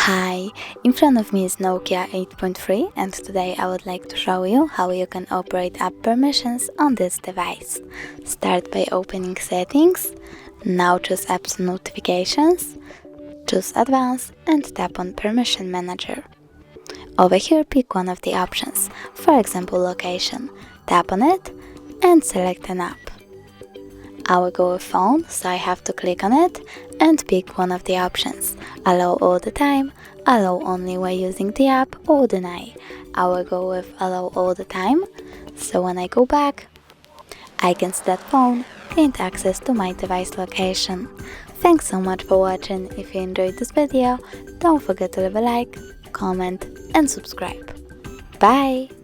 Hi, in front of me is Nokia 8.3 and today I would like to show you how you can operate app permissions on this device. Start by opening Settings, now choose Apps and Notifications, choose Advanced and tap on Permission Manager. Over here pick one of the options, for example Location, tap on it and select an app. I will go with Phone, so I have to click on it and pick one of the options. Allow all the time, allow only while using the app, or deny. I will go with Allow all the time, so when I go back, I can see that Phone gained access to my device location. Thanks so much for watching. If you enjoyed this video, don't forget to leave a like, comment and subscribe. Bye!